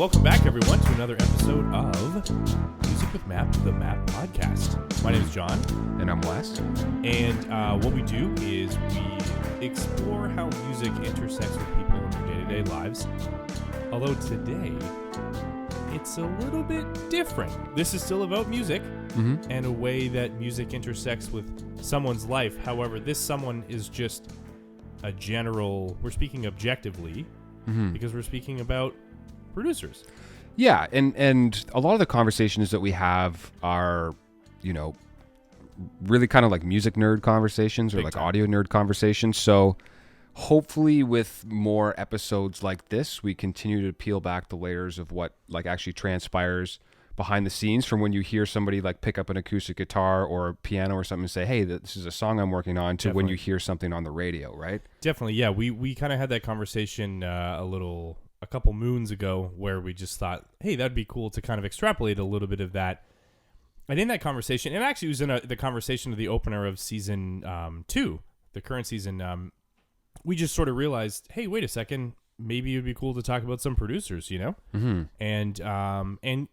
welcome back, everyone, to another episode of Music with Map, the Map Podcast. My name is John. And I'm Wes. And what we do is we explore how music intersects with people in their day-to-day lives. Although today, it's a little bit different. This is still about music and a way that music intersects with someone's life. However, this someone is just a general, we're speaking objectively because we're speaking about producers. Yeah, and a lot of the conversations that we have are, you know, really kind of like music nerd conversations or Big like time. audio nerd conversations. So hopefully with more episodes like this, we continue to peel back the layers of what like actually transpires behind the scenes from when you hear somebody like pick up an acoustic guitar or a piano or something and say, hey, this is a song I'm working on, to when you hear something on the radio, right? Definitely, yeah. We kind of had that conversation a couple moons ago where we just thought, hey, that'd be cool to kind of extrapolate a little bit of that. And in that conversation, and actually it was in the conversation of the opener of season 2, the current season, we just sort of realized, hey, wait a second, maybe it'd be cool to talk about some producers, you know? And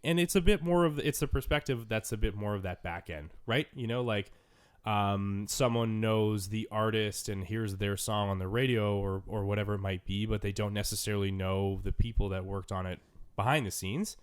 it's a bit more of, it's the perspective that's a bit more of that back end, right? You know, like someone knows the artist and hears their song on the radio or whatever it might be, but they don't necessarily know the people that worked on it behind the scenes.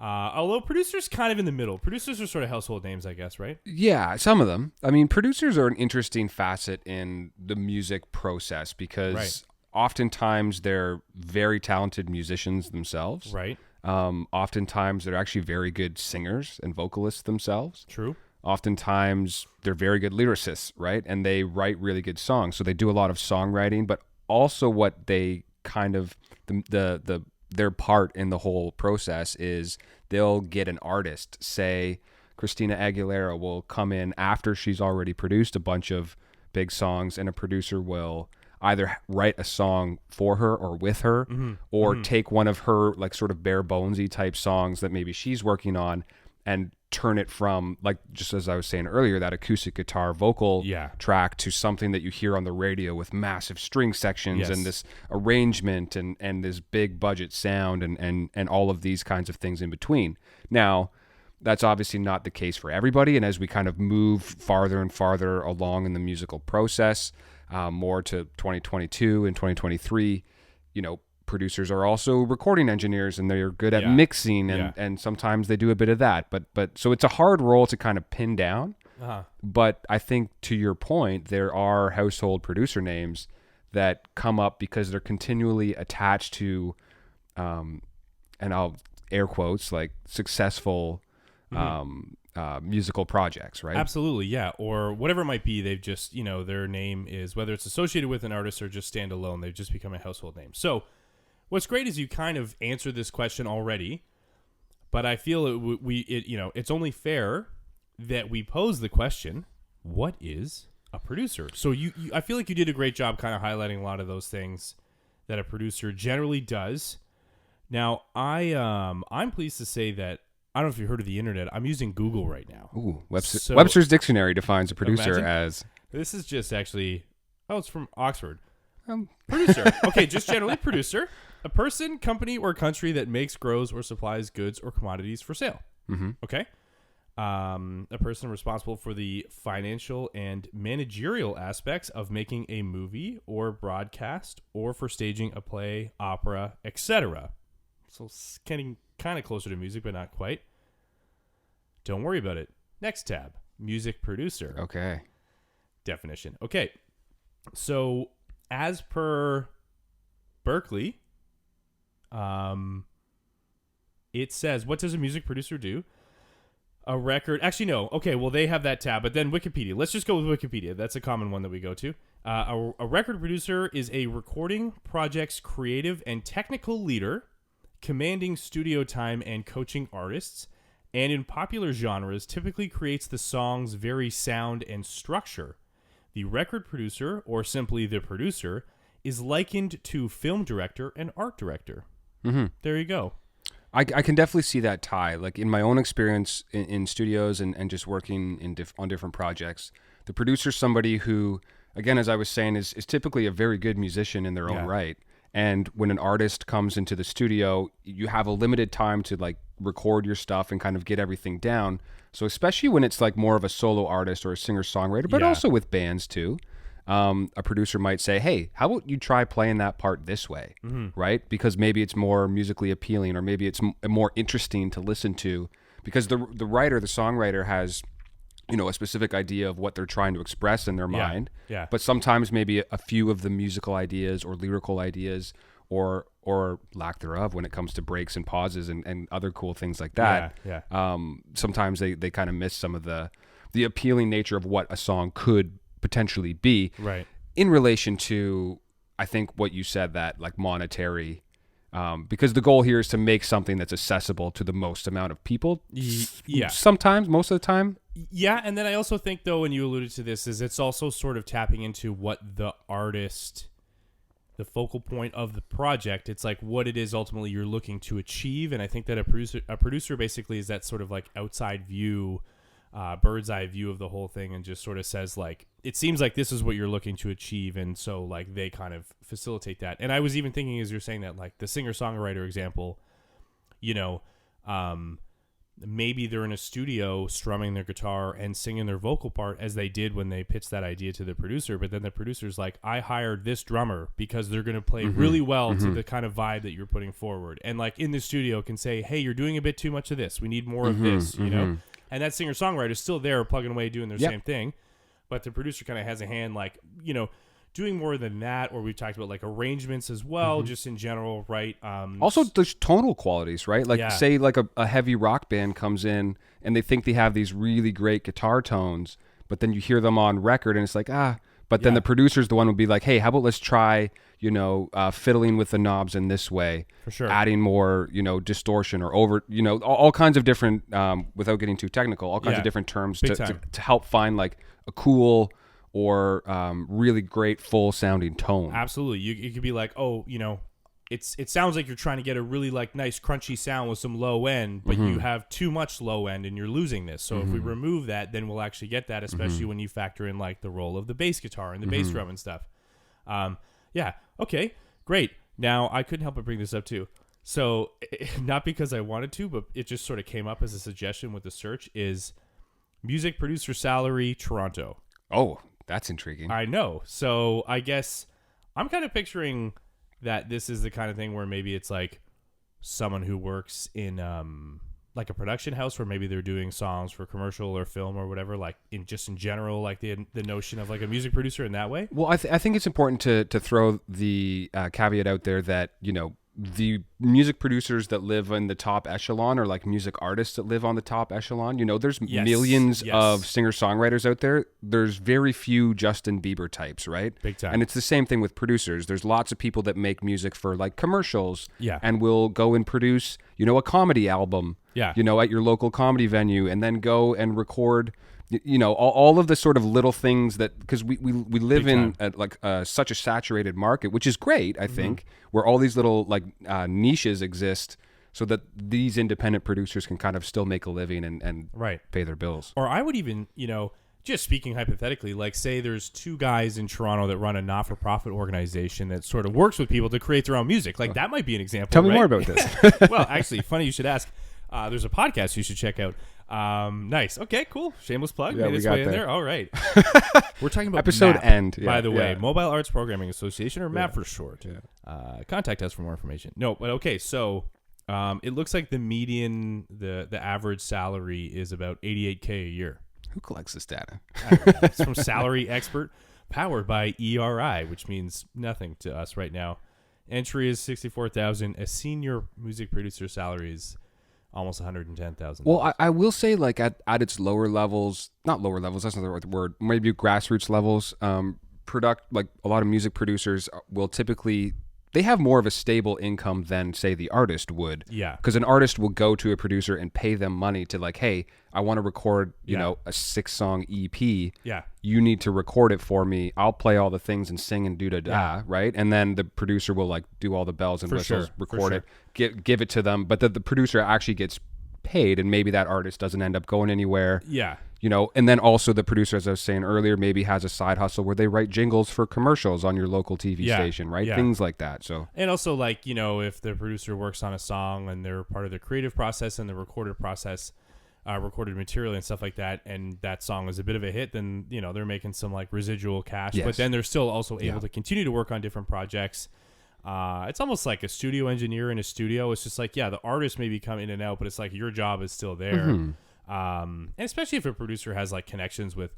Although producers kind of in the middle. Producers are sort of household names, I guess, right? Yeah, some of them. I mean, producers are an interesting facet in the music process because oftentimes they're very talented musicians themselves. Right. Oftentimes they're actually very good singers and vocalists themselves. True. Oftentimes they're very good lyricists, right? And they write really good songs. So they do a lot of songwriting, but also what they kind of, their part in the whole process is they'll get an artist, say Christina Aguilera will come in after she's already produced a bunch of big songs, and a producer will either write a song for her or with her, or take one of her like sort of bare bonesy type songs that maybe she's working on and turn it from, like, just as I was saying earlier, that acoustic guitar vocal track to something that you hear on the radio with massive string sections and this arrangement and this big budget sound and all of these kinds of things in between. Now, that's obviously not the case for everybody. And as we kind of move farther and farther along in the musical process, more to 2022 and 2023, you know, producers are also recording engineers, and they're good at mixing, and sometimes they do a bit of that. But so it's a hard role to kind of pin down. But I think, to your point, there are household producer names that come up because they're continually attached to, and I'll air quotes, like successful musical projects, right? Absolutely, yeah. Or whatever it might be, they've just, you know, their name is, whether it's associated with an artist or just standalone, they've just become a household name. So what's great is you kind of answered this question already, but I feel it's only fair that we pose the question, what is a producer? So I feel like you did a great job kind of highlighting a lot of those things that a producer generally does. Now, I'm pleased to say that, I don't know if you've heard of the internet, I'm using Google right now. Ooh, Webster's Dictionary defines a producer as... This is just actually... Oh, it's from Oxford. Producer. Okay, just generally producer. A person, company, or country that makes, grows, or supplies goods or commodities for sale. Okay? A person responsible for the financial and managerial aspects of making a movie or broadcast, or for staging a play, opera, etc. So it's getting kind of closer to music, but not quite. Don't worry about it. Next tab, music producer. Okay. Definition. Okay. So as per Berkeley, it says, what does a music producer do? A record. Actually, no. Okay, well, they have that tab, but then Wikipedia. Let's just go with Wikipedia. That's a common one that we go to. A record producer is a recording project's creative and technical leader, commanding studio time and coaching artists, and in popular genres typically creates the song's very sound and structure. The record producer, or simply the producer, is likened to film director and art director. There you go. I can definitely see that tie. Like in my own experience in studios and just working on different projects, the producer's somebody who, again, as I was saying, is typically a very good musician in their own right. And when an artist comes into the studio, you have a limited time to like record your stuff and kind of get everything down. So especially when it's like more of a solo artist or a singer-songwriter, but also with bands too, a producer might say, hey, how about you try playing that part this way, right? Because maybe it's more musically appealing, or maybe it's more interesting to listen to, because the songwriter has, you know, a specific idea of what they're trying to express in their mind. Yeah. But sometimes maybe a few of the musical ideas or lyrical ideas or lack thereof when it comes to breaks and pauses and other cool things like that. Sometimes they kind of miss some of the appealing nature of what a song could potentially be. Right. In relation to, I think what you said, that like monetary, because the goal here is to make something that's accessible to the most amount of people. Yeah. Sometimes, most of the time. Yeah, and then I also think, though, when you alluded to this, is it's also sort of tapping into what the artist, the focal point of the project, it's like what it is ultimately you're looking to achieve. And I think that a producer basically is that sort of like outside view, bird's eye view of the whole thing, and just sort of says like, it seems like this is what you're looking to achieve, and so like they kind of facilitate that. And I was even thinking, as you're saying that, like the singer-songwriter example, you know, maybe they're in a studio strumming their guitar and singing their vocal part as they did when they pitched that idea to the producer, but then the producer's like, I hired this drummer because they're going to play really well to the kind of vibe that you're putting forward, and like in the studio can say, hey, you're doing a bit too much of this, we need more of this, you know. And that singer-songwriter's still there plugging away doing their same thing, but the producer kind of has a hand, like, you know, doing more than that. Or we've talked about like arrangements as well, just in general, right? Also, there's tonal qualities, right? Like say like a heavy rock band comes in and they think they have these really great guitar tones, but then you hear them on record and it's like, but then the producer's the one would be like, hey, how about let's try, you know, fiddling with the knobs in this way, for sure, adding more, you know, distortion or over, you know, all kinds of different, without getting too technical, all kinds of different terms to help find like a cool or really great full sounding tone. Absolutely. You could be like, oh, you know, it sounds like you're trying to get a really like nice crunchy sound with some low end, but you have too much low end and you're losing this. So if we remove that, then we'll actually get that, especially when you factor in like the role of the bass guitar and the bass drum and stuff. Yeah. Okay, great. Now I couldn't help but bring this up too. So not because I wanted to, but it just sort of came up as a suggestion with the search, is music producer salary Toronto. Oh, that's intriguing. I know. So I guess I'm kind of picturing that this is the kind of thing where maybe it's like someone who works in like a production house where maybe they're doing songs for commercial or film or whatever, like in general, like the notion of like a music producer in that way. Well, I think it's important to throw the caveat out there that, you know, the music producers that live in the top echelon, or like music artists that live on the top echelon, you know, there's millions of singer-songwriters out there. There's very few Justin Bieber types, right? Big time. And it's the same thing with producers. There's lots of people that make music for like commercials, and will go and produce, you know, a comedy album, you know, at your local comedy venue, and then go and record, you know, all of the sort of little things that, because we live in such a saturated market, which is great, I think, where all these little like niches exist, so that these independent producers can kind of still make a living and pay their bills. Or I would even, you know, just speaking hypothetically, like say there's two guys in Toronto that run a not-for-profit organization that sort of works with people to create their own music. Like that might be an example. Tell me more about this. Well, actually, funny you should ask. There's a podcast you should check out. Nice. Okay, cool. Shameless plug. Yeah, Made its way in there. All right. We're talking about episode MAP, end. by the way, Mobile Arts Programming Association, or MAP for short. Contact us for more information. No, but okay. So, it looks like the median, the average salary is about $88K a year. Who collects this data? It's from Salary Expert, powered by ERI, which means nothing to us right now. Entry is $64,000. A senior music producer salary is almost $110,000. Well, I will say, like at its lower levels, not lower levels, that's not the right word, maybe grassroots levels, like a lot of music producers will typically, they have more of a stable income than, say, the artist would. Yeah. Because an artist will go to a producer and pay them money to like, hey, I want to record, you know, a 6-song EP. Yeah. You need to record it for me. I'll play all the things and sing and do-da-da, right? And then the producer will like do all the bells and whistles, record it, give it to them. But the producer actually gets paid, and maybe that artist doesn't end up going anywhere. Yeah. You know, and then also the producer, as I was saying earlier, maybe has a side hustle where they write jingles for commercials on your local TV station, right? Yeah. Things like that. So, and also, like, you know, if the producer works on a song and they're part of the creative process and the recorded process, recorded material and stuff like that, and that song is a bit of a hit, then, you know, they're making some like residual cash, Yes. but then they're still also able to continue to work on different projects. It's almost like a studio engineer in a studio. It's just like, yeah, the artist maybe come in and out, but it's like your job is still there. Mm-hmm. And especially if a producer has like connections with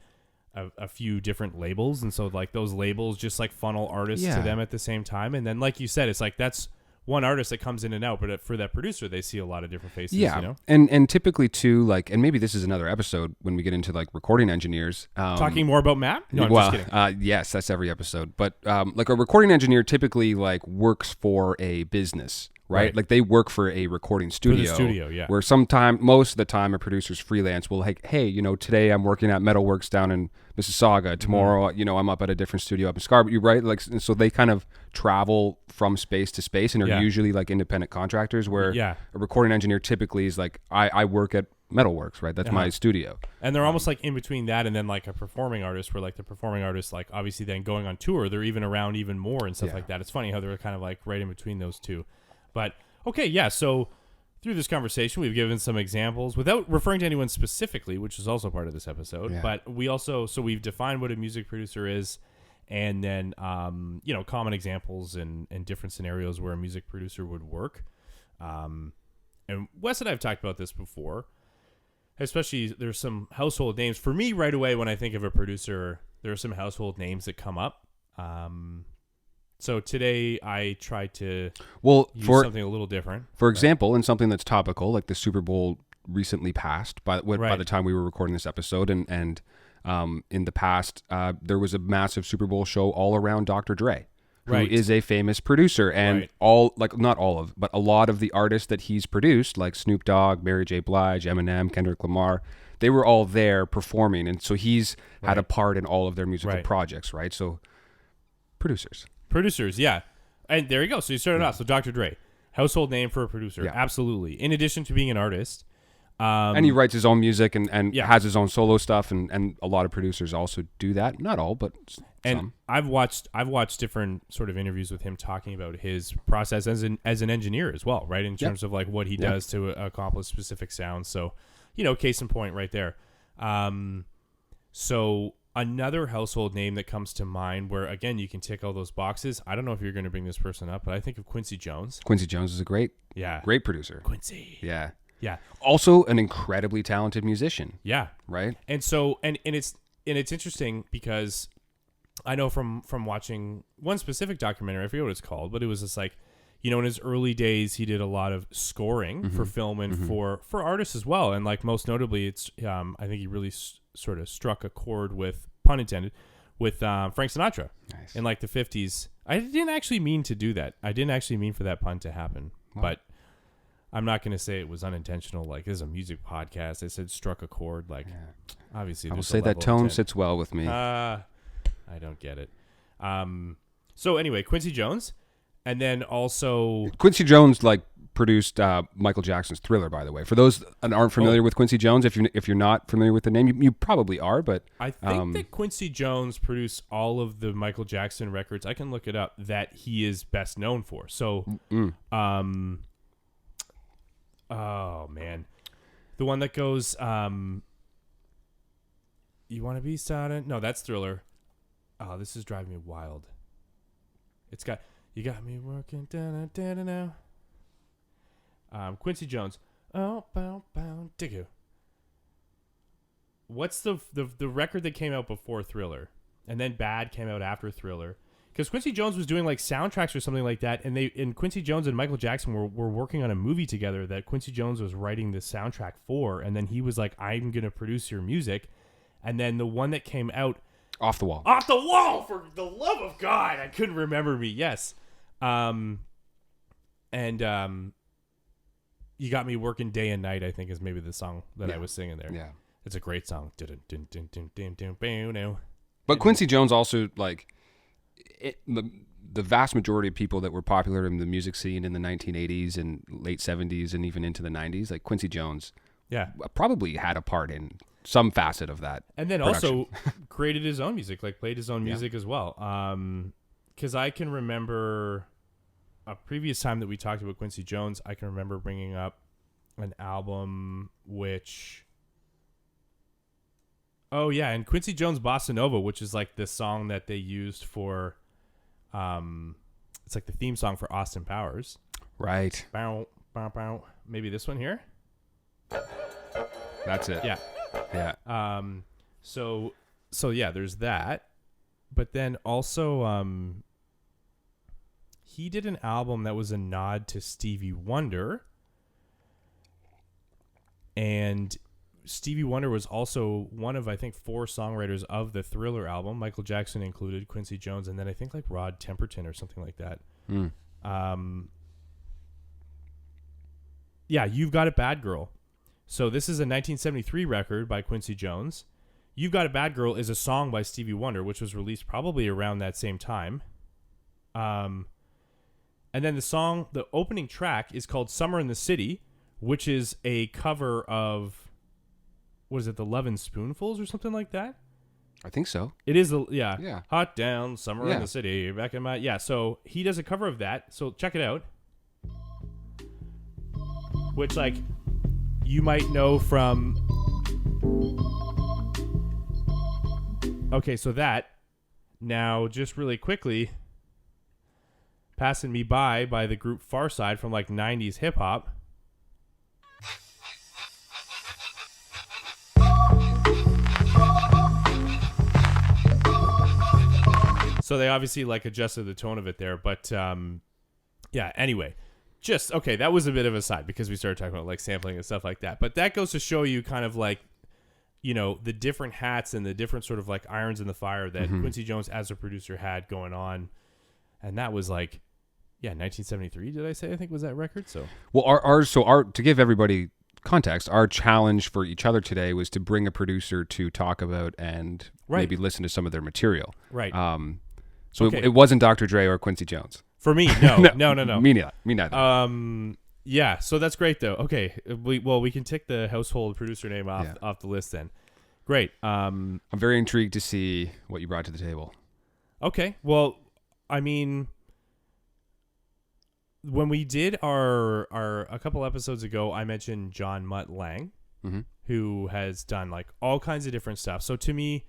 a few different labels, and so like those labels just like funnel artists to them at the same time, and then like you said, it's like that's one artist that comes in and out, but for that producer they see a lot of different faces. yeah, you know? and typically too, like, and maybe this is another episode when we get into like recording engineers. Talking more about Matt? No, I'm well, just kidding. yes, that's every episode. But like a recording engineer typically like works for a business, right? Like they work for a recording studio. studio, yeah. Where most of the time, a producer's freelance will like, hey, you know, today I'm working at Metalworks down in Mississauga. Tomorrow, you know, I'm up at a different studio up in Scarborough, right? Like, and so they kind of travel from space to space and are usually like independent contractors. Where a recording engineer typically is like, I work at Metalworks, right? That's my studio. And they're almost like in between that and then like a performing artist, where like the performing artist, like obviously then going on tour, they're even around even more and stuff like that. It's funny how they're kind of like right in between those two. But okay, yeah, so through this conversation, we've given some examples without referring to anyone specifically, which is also part of this episode. Yeah. But we also, so we've defined what a music producer is, and then, you know, common examples and different scenarios where a music producer would work. And Wes and I have talked about this before, especially there's some household names. For me, right away, when I think of a producer, there are some household names that come up. So today I tried to use something a little different. For example, and something that's topical, like the Super Bowl recently passed by the time we were recording this episode, and in the past, there was a massive Super Bowl show all around Dr. Dre, who is a famous producer, and not all of, but a lot of the artists that he's produced, like Snoop Dogg, Mary J. Blige, Eminem, Kendrick Lamar, they were all there performing, and so he's had a part in all of their musical projects, right? So Producers, yeah. And there you go. So you started off. So Dr. Dre, household name for a producer. Yeah. Absolutely. In addition to being an artist. And he writes his own music and has his own solo stuff. And a lot of producers also do that. Not all, but some. And I've watched different sort of interviews with him talking about his process as an engineer as well, right? In terms of like what he does to accomplish specific sounds. So, you know, case in point right there. So another household name that comes to mind where, again, you can tick all those boxes. I don't know if you're going to bring this person up, but I think of Quincy Jones. Quincy Jones is a great producer. Quincy. Yeah. Yeah. Also an incredibly talented musician. Yeah. Right? And so, and it's interesting because I know from watching one specific documentary, I forget what it's called, but it was just like, you know, in his early days, he did a lot of scoring for film and for artists as well. And like most notably, it's I think he really sort of struck a chord with, pun intended, with Frank Sinatra in like the 50s. I didn't actually mean to do that. I didn't actually mean for that pun to happen. What? But I'm not going to say it was unintentional. Like, this is a music podcast. I said struck a chord. Like, obviously, I will say that tone sits well with me. I don't get it. So anyway, Quincy Jones. And then also Quincy Jones like produced Michael Jackson's Thriller, by the way. For those that aren't familiar with Quincy Jones, if you're not familiar with the name, you probably are, but I think that Quincy Jones produced all of the Michael Jackson records. I can look it up, that he is best known for. So oh man. The one that goes You Want to Be Silent? No, that's Thriller. Oh, this is driving me wild. It's got You Got Me Working now. Quincy Jones. Oh, bow, bow, diggo. What's the record that came out before Thriller? And then Bad came out after Thriller. Because Quincy Jones was doing like soundtracks or something like that, and Quincy Jones and Michael Jackson were working on a movie together that Quincy Jones was writing the soundtrack for, and then he was like, I'm going to produce your music. And then the one that came out, Off the Wall, for the love of God, I couldn't remember me. Yes. You Got Me Working Day and Night, I think, is maybe the song that I was singing there. Yeah. It's a great song. But Quincy Jones also, like, the vast majority of people that were popular in the music scene in the 1980s and late 70s and even into the 90s, like Quincy Jones, Yeah. probably had a part in some facet of that. And then production. also created his own music, like played his own music as well. Because I can remember a previous time that we talked about Quincy Jones, I can remember bringing up an album which... Oh, yeah, and Quincy Jones Bossa Nova, which is like the song that they used for... it's like the theme song for Austin Powers. Right. Bow, bow, bow. Maybe this one here? That's it. Yeah. Yeah. So yeah, there's that. But then also he did an album that was a nod to Stevie Wonder. And Stevie Wonder was also one of, I think, 4 songwriters of the Thriller album. Michael Jackson included, Quincy Jones, and then I think like Rod Temperton or something like that. Yeah, You've Got It Bad Girl. So this is a 1973 record by Quincy Jones. You've Got It Bad Girl is a song by Stevie Wonder, which was released probably around that same time. And then the opening track is called Summer in the City, which is a cover of, what is it, the Lovin' Spoonfuls or something like that? I think so. It is, yeah. Yeah. Hot Down, Summer in Yeah. the City, back in my, yeah. So he does a cover of that. So check it out. Which, like, you might know from... Okay, so that. Now, just really quickly, Passing Me By the group Farside from, like, 90s hip-hop. So they obviously, like, adjusted the tone of it there. But, yeah, anyway. Just, okay, that was a bit of a side because we started talking about, like, sampling and stuff like that. But that goes to show you kind of, like, you know, the different hats and the different sort of, like, irons in the fire that Quincy Jones as a producer had going on. And that was, like, yeah, 1973, did I say? I think was that record. So, Well, our to give everybody context, our challenge for each other today was to bring a producer to talk about and maybe listen to some of their material. right. So Okay. it wasn't Dr. Dre or Quincy Jones. For me, no. Me neither. Yeah, so that's great though. Okay, we can tick the household producer name off the list then. Great. I'm very intrigued to see what you brought to the table. Okay. Well, I mean, when we did our a couple episodes ago, I mentioned John Mutt Lang, who has done like all kinds of different stuff. So to me,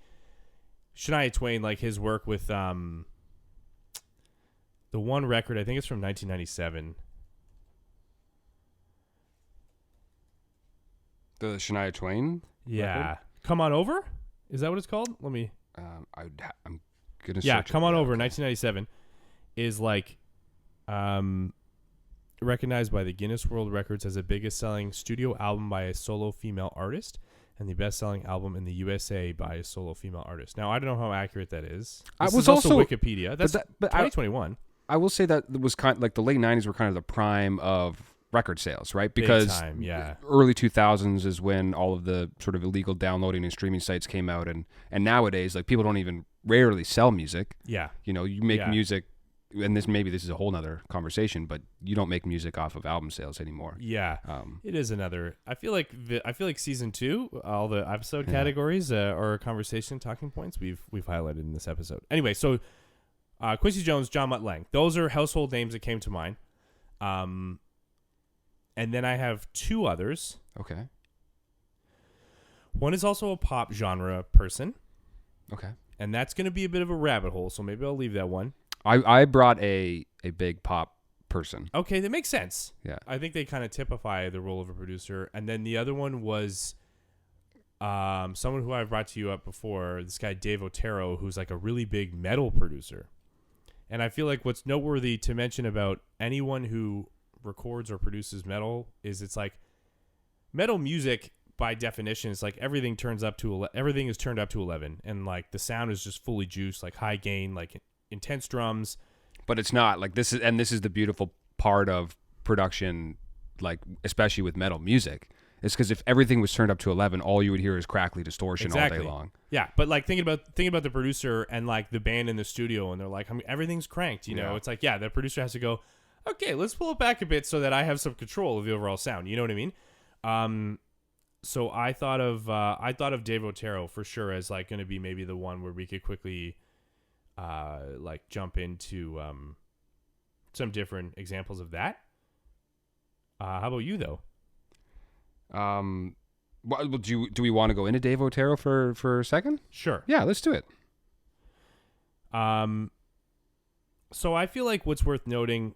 Shania Twain, like his work with the one record, I think it's from 1997. The Shania Twain. Yeah. record? Come On Over? Is that what it's called? Let me... I'm gonna Yeah, search Come it. On Yeah. Over, 1997, is like recognized by the Guinness World Records as the biggest selling studio album by a solo female artist and the best selling album in the USA by a solo female artist. Now, I don't know how accurate that is. This was is also also- Wikipedia. That's but 2021. I will say that was kind of like the late 90s were kind of the prime of record sales, right? Because Big time, yeah. early 2000s is when all of the sort of illegal downloading and streaming sites came out, and nowadays, like, people don't even rarely sell music. Yeah. You know, you make Yeah. music, and this is a whole nother conversation, but you don't make music off of album sales anymore. Yeah. It is another. I feel like season 2, all the episode categories or conversation talking points we've highlighted in this episode. Anyway, so Quincy Jones, John Mutt Lang, those are household names that came to mind. And then I have 2 others. Okay. One is also a pop genre person, Okay. and that's going to be a bit of a rabbit hole. So maybe I'll leave that one. I brought a big pop person. Okay, that makes sense. Yeah. I think they kind of typify the role of a producer. And then the other one was someone who I've brought to you up before, this guy Dave Otero, who's like a really big metal producer. And I feel like what's noteworthy to mention about anyone who records or produces metal is it's like metal music by definition is like everything is turned up to 11, and like the sound is just fully juiced, like high gain, like intense drums. But it's not like this is the beautiful part of production, like especially with metal music, It's because if everything was turned up to 11, all you would hear is crackly distortion all day long. Yeah, but like thinking about the producer and like the band in the studio, and they're like, I mean, everything's cranked. You know, it's like, yeah, the producer has to go, okay, let's pull it back a bit so that I have some control of the overall sound. You know what I mean? So I thought of Dave Otero for sure as like going to be maybe the one where we could quickly like jump into some different examples of that. How about you though? Do we want to go into Dave Otero for a second? Sure. Yeah, let's do it. So I feel like what's worth noting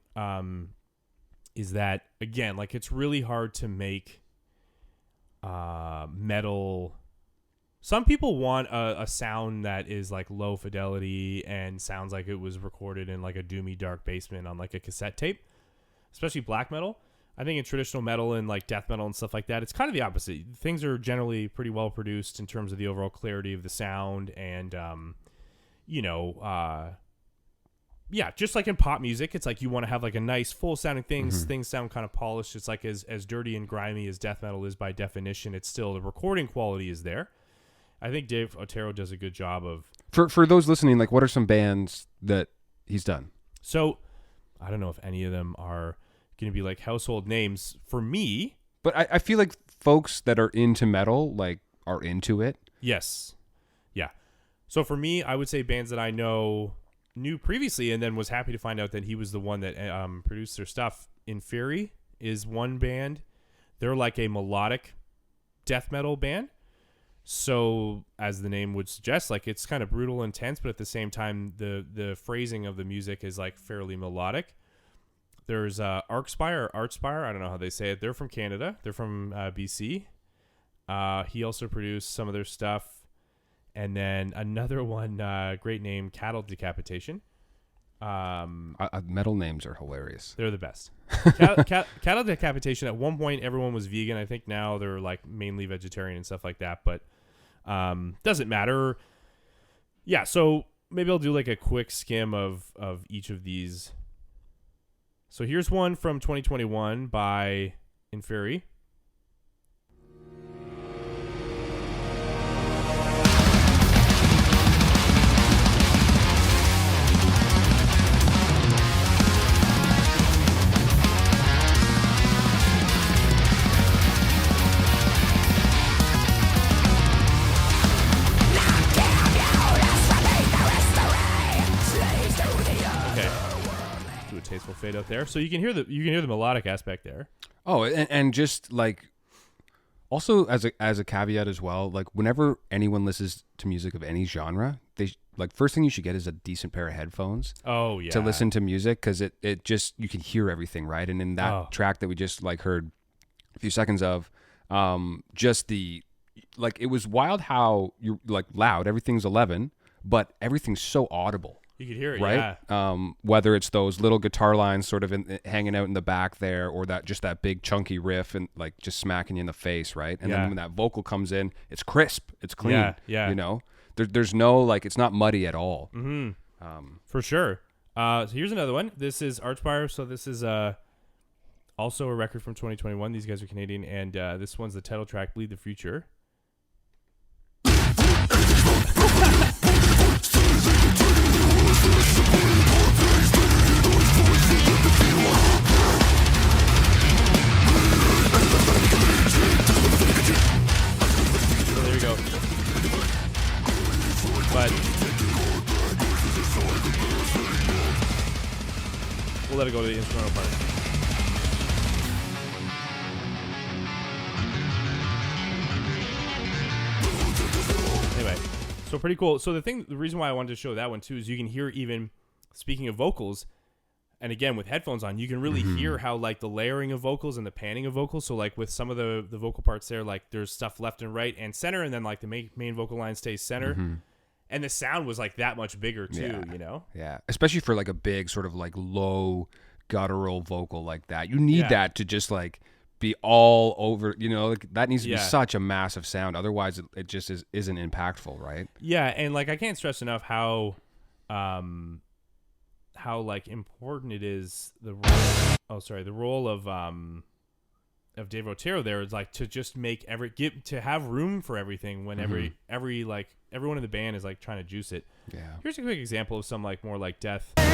is that, again, like it's really hard to make metal. Some people want a sound that is like low fidelity and sounds like it was recorded in like a doomy dark basement on like a cassette tape, especially black metal. I think in traditional metal and like death metal and stuff like that, it's kind of the opposite. Things are generally pretty well produced in terms of the overall clarity of the sound and, yeah, just like in pop music, it's like you want to have like a nice full sounding things. Mm-hmm. Things sound kind of polished. It's like as dirty and grimy as death metal is by definition, it's still the recording quality is there. I think Dave Otero does a good job of. For those listening, like what are some bands that he's done? So I don't know if any of them are going to be like household names for me. But I feel like folks that are into metal like are into it. Yes. Yeah. So for me, I would say bands that I knew previously and then was happy to find out that he was the one that produced their stuff. Inferi is one band. They're like a melodic death metal band. So as the name would suggest, like it's kind of brutal, intense, but at the same time, the phrasing of the music is like fairly melodic. There's Archspire, I don't know how they say it. They're from Canada. They're from BC. He also produced some of their stuff. And then another one, great name, Cattle Decapitation. Metal names are hilarious. They're the best. Cattle Decapitation, at one point, everyone was vegan. I think now they're like mainly vegetarian and stuff like that. But doesn't matter. Yeah, so maybe I'll do like a quick skim of each of these. So here's one from 2021 by Inferi. Tasteful fade out there, so you can hear the melodic aspect there. Oh, and just like also as a caveat as well, like whenever anyone listens to music of any genre, they like first thing you should get is a decent pair of headphones. Oh yeah, to listen to music because it just you can hear everything, right? And in that track that we just like heard a few seconds of, just the like it was wild how you're like loud, everything's 11, but everything's so audible. You could hear it, right? Yeah. Whether it's those little guitar lines sort of hanging out in the back there, or that big chunky riff and like just smacking you in the face, right? And then when that vocal comes in, it's crisp, it's clean. Yeah. You know, there's no like it's not muddy at all. Mm-hmm. For sure. So here's another one. This is Archspire. So this is also a record from 2021. These guys are Canadian, and this one's the title track, "Bleed the Future." So there you go. But we'll let it go to the instrumental part. Anyway, so pretty cool. So the reason why I wanted to show that one too is you can hear, even speaking of vocals, and again with headphones on, you can really hear how like the layering of vocals and the panning of vocals. So like with some of the vocal parts there, like there's stuff left and right and center, and then like the main vocal line stays center. And the sound was like that much bigger too, you know? Yeah, especially for like a big sort of like low guttural vocal like that. You need that to just like be all over, you know, like that needs to be such a massive sound. Otherwise it just isn't impactful, right? Yeah, and like I can't stress enough how like important it is the role of Dave Otero there is like to just make to have room for everything when every like everyone in the band is like trying to juice it. Yeah. Here's a quick example of some like more like death. You know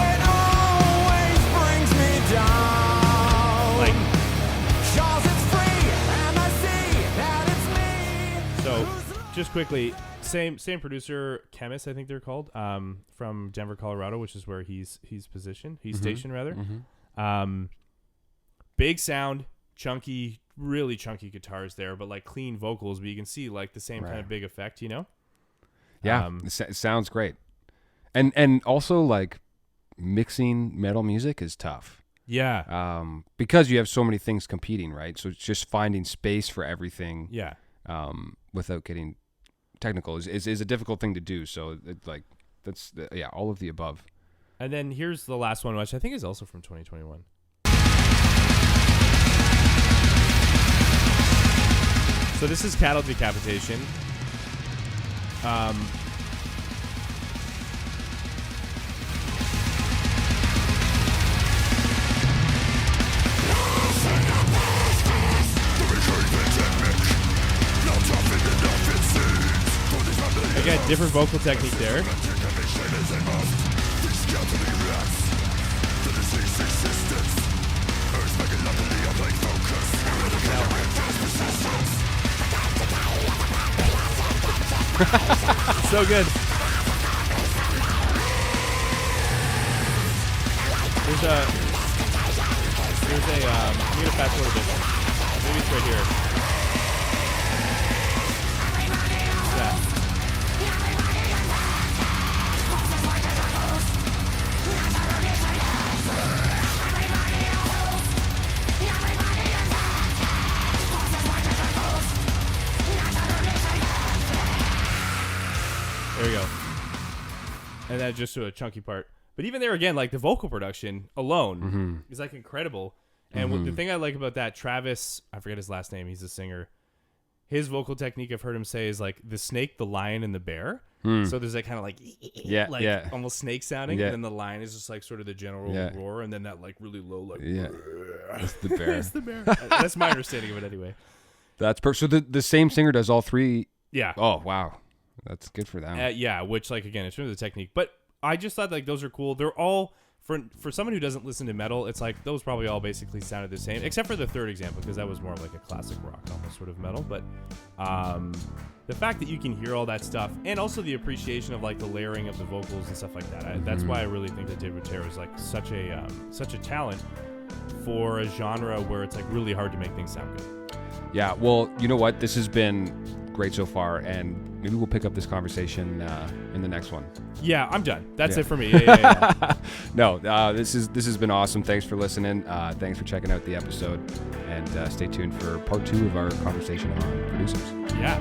it always brings me down. Like 'Cause it's free and I see that it's me. so, just quickly, same producer, Chemist, I think they're called, from Denver, Colorado, which is where he's positioned. He's stationed rather. Big sound, really chunky guitars there, but like clean vocals. But you can see like the same kind of big effect, you know? Yeah, it sounds great. And also like mixing metal music is tough. Yeah. Because you have so many things competing, right? So it's just finding space for everything. Yeah. Without getting technical is a difficult thing to do. So that's all of the above. And then here's the last one, which I think is also from 2021. So this is Cattle Decapitation. Again, different vocal technique there. So good. There's a I'm gonna fast forward a bit. Maybe it's right here. Yeah. There we go. And then just to a chunky part. But even there again, like the vocal production alone is like incredible. And the thing I like about that, Travis, I forget his last name, he's a singer. His vocal technique, I've heard him say, is like the snake, the lion, and the bear. So there's that kind of like almost snake sounding. Yeah. And then the lion is just like sort of the general roar. And then that like really low, like, It's the bear. it's the bear. That's my understanding of it anyway. That's perfect. So the same singer does all three. Yeah. Oh, wow. That's good for them. Yeah, which like again, in terms of the technique, but I just thought like those are cool. They're all for someone who doesn't listen to metal, it's like those probably all basically sounded the same, except for the third example because that was more like a classic rock, almost sort of metal. But the fact that you can hear all that stuff, and also the appreciation of like the layering of the vocals and stuff like that, that's why I really think that Dave Otero is like such a talent for a genre where it's like really hard to make things sound good. Yeah. Well, you know what? This has been great so far, and maybe we'll pick up this conversation in the next one. Yeah, I'm done. That's it for me. Yeah. No, this has been awesome. Thanks for listening. Thanks for checking out the episode, and stay tuned for part 2 of our conversation on producers. Yeah.